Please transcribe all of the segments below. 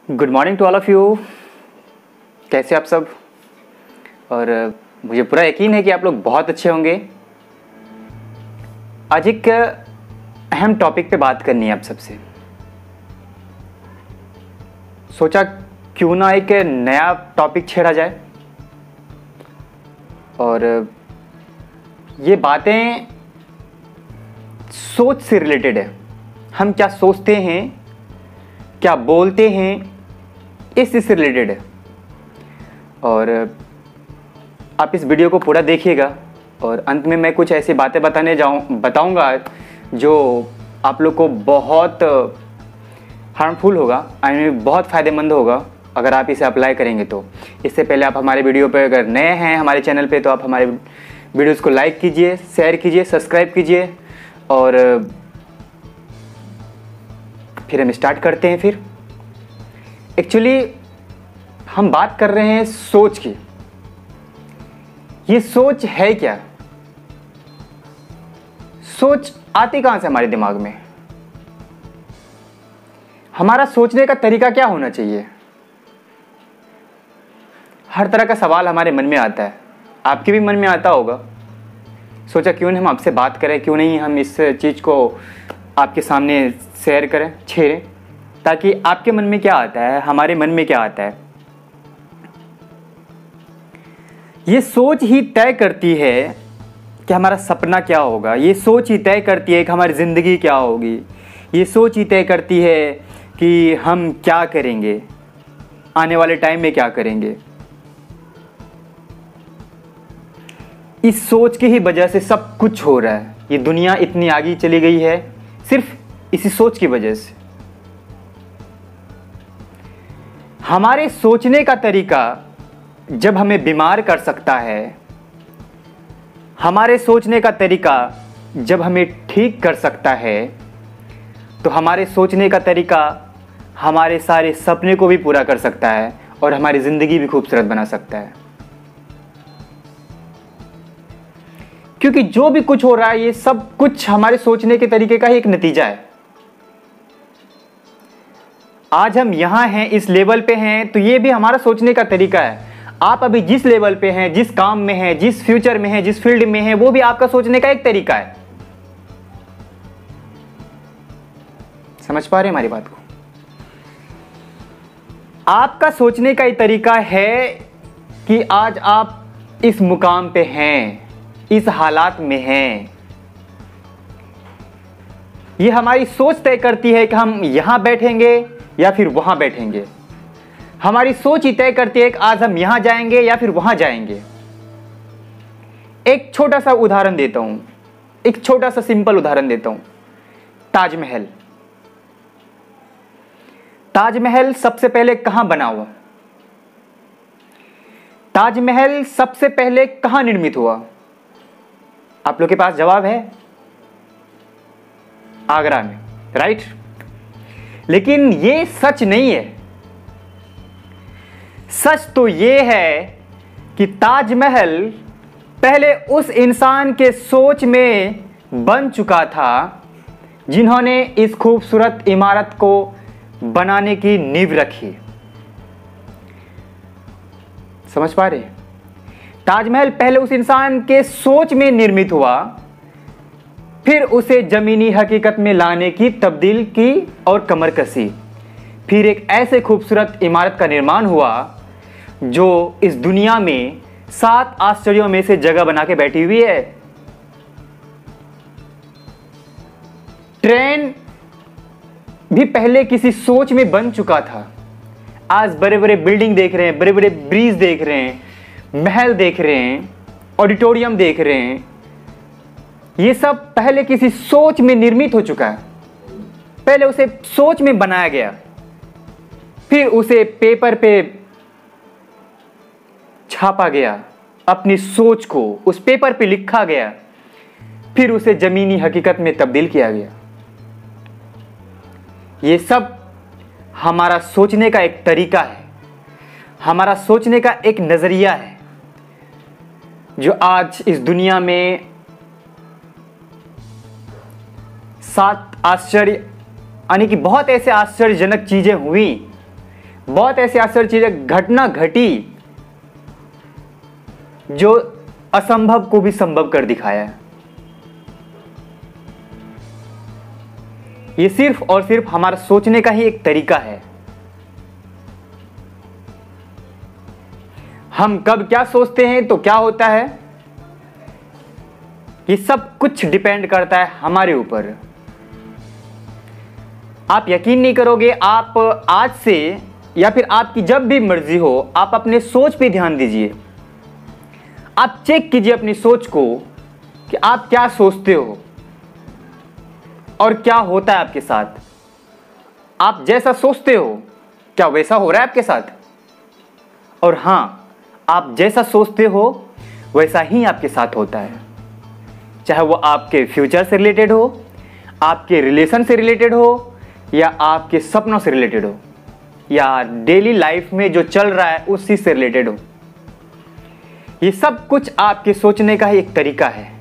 Good morning to all of you. कैसे आप सब? और मुझे पूरा यकीन है कि आप लोग बहुत अच्छे होंगे। आज एक अहम टॉपिक पे बात करनी है आप सबसे। सोचा क्यों ना एक नया टॉपिक छेड़ा जाए, और ये बातें सोच से रिलेटेड है। हम क्या सोचते हैं, क्या बोलते हैं, इससे रिलेटेड है। और आप इस वीडियो को पूरा देखिएगा और अंत में मैं कुछ ऐसी बातें बताऊंगा जो आप लोग को बहुत हार्मफुल होगा, बहुत फ़ायदेमंद होगा अगर आप इसे अप्लाई करेंगे तो। इससे पहले आप हमारे वीडियो पर अगर नए हैं हमारे चैनल पे, तो आप हमारे वीडियोस को लाइक कीजिए, शेयर कीजिए, सब्सक्राइब कीजिए। और फिर हम स्टार्ट करते हैं। फिर एक्चुअली हम बात कर रहे हैं सोच की। ये सोच है क्या? सोच आती कहां से हमारे दिमाग में? हमारा सोचने का तरीका क्या होना चाहिए? हर तरह का सवाल हमारे मन में आता है, आपके भी मन में आता होगा। सोचा क्यों नहीं हम आपसे बात करें, क्यों नहीं हम इस चीज़ को आपके सामने शेयर करें, छेड़ें, ताकि आपके मन में क्या आता है, हमारे मन में क्या आता है। ये सोच ही तय करती है कि हमारा सपना क्या होगा। ये सोच ही तय करती है कि हमारी ज़िंदगी क्या होगी। ये सोच ही तय करती है कि हम क्या करेंगे, आने वाले टाइम में क्या करेंगे। इस सोच की ही वजह से सब कुछ हो रहा है। ये दुनिया इतनी आगे चली गई है सिर्फ इसी सोच की वजह से। हमारे सोचने का तरीका जब हमें बीमार कर सकता है, हमारे सोचने का तरीका जब हमें ठीक कर सकता है, तो हमारे सोचने का तरीका हमारे सारे सपने को भी पूरा कर सकता है और हमारी ज़िंदगी भी खूबसूरत बना सकता है। क्योंकि जो भी कुछ हो रहा है ये सब कुछ हमारे सोचने के तरीके का ही एक नतीजा है। आज हम यहां हैं, इस लेवल पे हैं, तो ये भी हमारा सोचने का तरीका है। आप अभी जिस लेवल पे हैं, जिस काम में हैं, जिस फ्यूचर में हैं, जिस फील्ड में हैं, वो भी आपका सोचने का एक तरीका है। समझ पा रहे हैं हमारी बात को? आपका सोचने का एक तरीका है कि आज आप इस मुकाम पे हैं, इस हालात में हैं। ये हमारी सोच तय करती है कि हम यहां बैठेंगे या फिर वहां बैठेंगे। हमारी सोच ही तय करती है कि आज हम यहां जाएंगे या फिर वहां जाएंगे। एक छोटा सा उदाहरण देता हूं, एक छोटा सा सिंपल उदाहरण देता हूं। ताजमहल। ताजमहल सबसे पहले कहां बना हुआ? ताजमहल सबसे पहले कहां निर्मित हुआ? आप लोग के पास जवाब है? आगरा में, राइट? लेकिन ये सच नहीं है। सच तो ये है कि ताजमहल पहले उस इंसान के सोच में बन चुका था जिन्होंने इस खूबसूरत इमारत को बनाने की नींव रखी। समझ पा रहे? ताजमहल पहले उस इंसान के सोच में निर्मित हुआ, फिर उसे जमीनी हकीकत में लाने की तब्दील की और कमर कसी। फिर एक ऐसे खूबसूरत इमारत का निर्माण हुआ जो इस दुनिया में 7 आश्चर्यों में से जगह बना के बैठी हुई है। ट्रेन भी पहले किसी सोच में बन चुका था। आज बड़े बड़े बिल्डिंग देख रहे हैं, बड़े बड़े ब्रिज देख रहे हैं, महल देख रहे हैं, ऑडिटोरियम देख रहे हैं। ये सब पहले किसी सोच में निर्मित हो चुका है। पहले उसे सोच में बनाया गया, फिर उसे पेपर पे छापा गया, अपनी सोच को उस पेपर पे लिखा गया, फिर उसे जमीनी हकीकत में तब्दील किया गया। ये सब हमारा सोचने का एक तरीका है, हमारा सोचने का एक नजरिया है, जो आज इस दुनिया में 7 आश्चर्य, यानी कि बहुत ऐसे आश्चर्यजनक चीजें हुई बहुत ऐसी आश्चर्यचकित घटना घटी जो असंभव को भी संभव कर दिखाया है। ये सिर्फ और सिर्फ हमारा सोचने का ही एक तरीका है। हम कब क्या सोचते हैं तो क्या होता है, ये सब कुछ डिपेंड करता है हमारे ऊपर। आप यकीन नहीं करोगे, आप आज से या फिर आपकी जब भी मर्जी हो, आप अपने सोच पे ध्यान दीजिए। आप चेक कीजिए अपनी सोच को कि आप क्या सोचते हो और क्या होता है आपके साथ। आप जैसा सोचते हो क्या वैसा हो रहा है आपके साथ? और हां, आप जैसा सोचते हो वैसा ही आपके साथ होता है। चाहे वो आपके फ्यूचर से रिलेटेड हो, आपके रिलेशन से रिलेटेड हो, या आपके सपनों से रिलेटेड हो, या डेली लाइफ में जो चल रहा है उसी से रिलेटेड हो। ये सब कुछ आपके सोचने का ही एक तरीका है।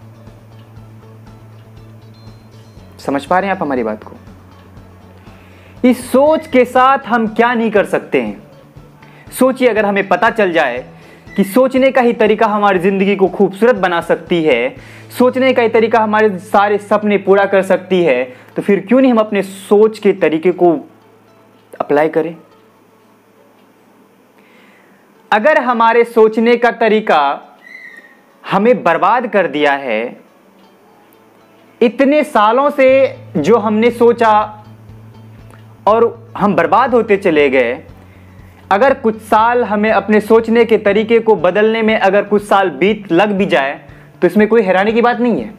समझ पा रहे हैं आप हमारी बात को? इस सोच के साथ हम क्या नहीं कर सकते हैं। सोचिए, अगर हमें पता चल जाए कि सोचने का ही तरीका हमारी जिंदगी को खूबसूरत बना सकती है, सोचने का ही तरीका हमारे सारे सपने पूरा कर सकती है, तो फिर क्यों नहीं हम अपने सोच के तरीके को अप्लाई करें। अगर हमारे सोचने का तरीका हमें बर्बाद कर दिया है, इतने सालों से जो हमने सोचा और हम बर्बाद होते चले गए, अगर कुछ साल हमें अपने सोचने के तरीके को बदलने में अगर कुछ साल बीत लग भी जाए तो इसमें कोई हैरानी की बात नहीं है।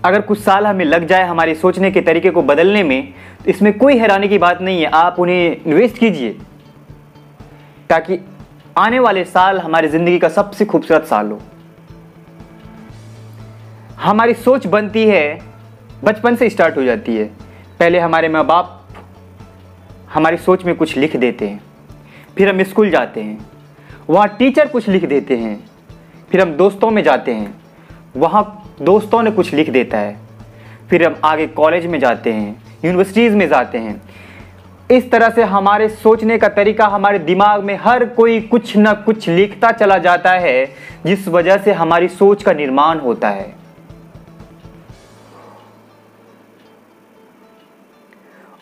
अगर कुछ साल हमें लग जाए हमारे सोचने के तरीके को बदलने में तो इसमें कोई हैरानी की बात नहीं है। आप उन्हें इन्वेस्ट कीजिए ताकि आने वाले साल हमारी जिंदगी का सबसे खूबसूरत साल हो। हमारी सोच बनती है, बचपन से स्टार्ट हो जाती है। पहले हमारे माँ बाप हमारी सोच में कुछ लिख देते हैं, फिर हम स्कूल जाते हैं, वहाँ टीचर कुछ लिख देते हैं, फिर हम दोस्तों में जाते हैं, वहाँ दोस्तों ने कुछ लिख देता है, फिर हम आगे कॉलेज में जाते हैं, यूनिवर्सिटीज़ में जाते हैं। इस तरह से हमारे सोचने का तरीका, हमारे दिमाग में हर कोई कुछ ना कुछ लिखता चला जाता है, जिस वजह से हमारी सोच का निर्माण होता है।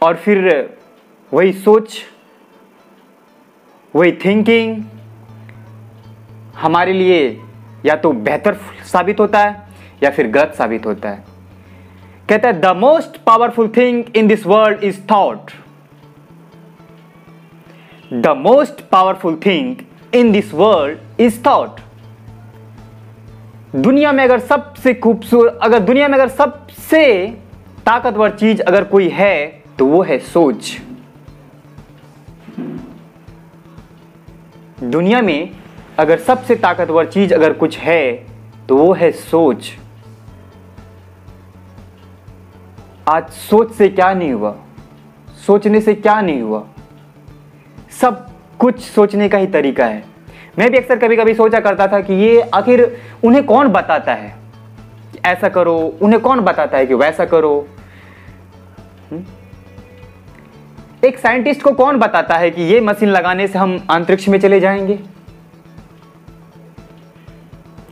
और फिर वही सोच, वही थिंकिंग हमारे लिए या तो बेहतर साबित होता है या फिर गलत साबित होता है। कहता है the most powerful thing in this world is thought. The most powerful thing in this world is thought. दुनिया में अगर सबसे खूबसूरत, अगर दुनिया में अगर सबसे ताकतवर चीज अगर कोई है तो वो है सोच। दुनिया में अगर सबसे ताकतवर चीज अगर कुछ है तो वो है सोच। आज सोच से क्या नहीं हुआ, सोचने से क्या नहीं हुआ, सब कुछ सोचने का ही तरीका है। मैं भी अक्सर कभी कभी सोचा करता था कि ये आखिर उन्हें कौन बताता है कि ऐसा करो, उन्हें कौन बताता है कि वैसा करो। एक साइंटिस्ट को कौन बताता है कि ये मशीन लगाने से हम अंतरिक्ष में चले जाएंगे?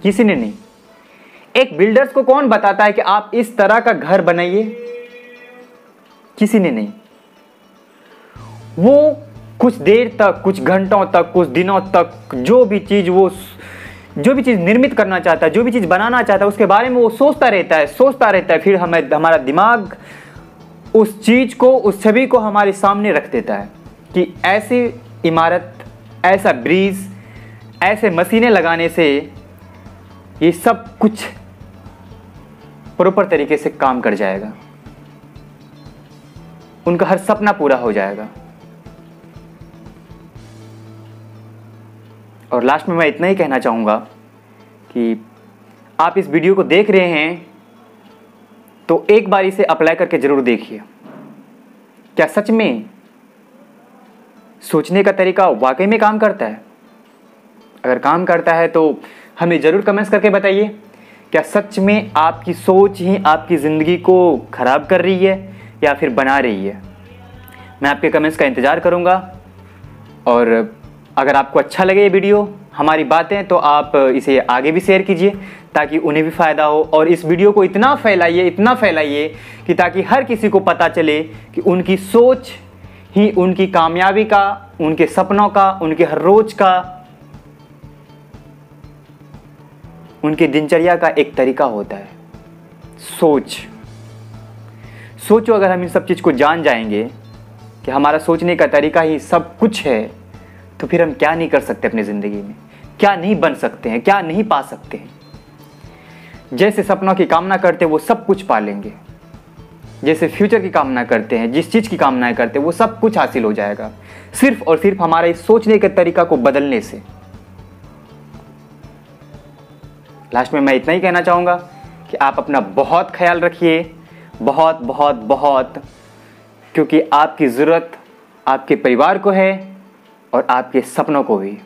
किसी ने नहीं। एक बिल्डर्स को कौन बताता है कि आप इस तरह का घर बनाइए? किसी ने नहीं। वो कुछ देर तक, कुछ घंटों तक, कुछ दिनों तक जो भी चीज निर्मित करना चाहता है, जो भी चीज बनाना चाहता है, उसके बारे में वो सोचता रहता है। फिर हमारा दिमाग उस चीज को, उस छवि को हमारे सामने रख देता है कि ऐसी इमारत, ऐसा ब्रिज, ऐसे मशीनें लगाने से ये सब कुछ प्रॉपर तरीके से काम कर जाएगा, उनका हर सपना पूरा हो जाएगा। और लास्ट में मैं इतना ही कहना चाहूँगा कि आप इस वीडियो को देख रहे हैं तो एक बार इसे अप्लाई करके ज़रूर देखिए। क्या सच में सोचने का तरीका वाकई में काम करता है? अगर काम करता है तो हमें ज़रूर कमेंट्स करके बताइए क्या सच में आपकी सोच ही आपकी ज़िंदगी को ख़राब कर रही है या फिर बना रही है? मैं आपके कमेंट्स का इंतज़ार करूँगा। और अगर आपको अच्छा लगे ये वीडियो, हमारी बातें, तो आप इसे आगे भी शेयर कीजिए ताकि उन्हें भी फ़ायदा हो। और इस वीडियो को इतना फैलाइए कि ताकि हर किसी को पता चले कि उनकी सोच ही उनकी कामयाबी का, उनके सपनों का, उनके हर रोज का, उनकी दिनचर्या का एक तरीका होता है। सोचो, अगर हम इन सब चीज़ को जान जाएंगे कि हमारा सोचने का तरीका ही सब कुछ है, तो फिर हम क्या नहीं कर सकते अपनी ज़िंदगी में, क्या नहीं बन सकते हैं, क्या नहीं पा सकते हैं। जैसे सपनों की कामना करते हैं वो सब कुछ पा लेंगे, जैसे फ्यूचर की कामना करते हैं, जिस चीज़ की कामनाएं करते हैं वो सब कुछ हासिल हो जाएगा, सिर्फ और सिर्फ हमारे इस सोचने के तरीका को बदलने से। लास्ट में मैं इतना ही कहना चाहूँगा कि आप अपना बहुत ख्याल रखिए, बहुत बहुत बहुत, क्योंकि आपकी ज़रूरत आपके परिवार को है और आपके सपनों को भी।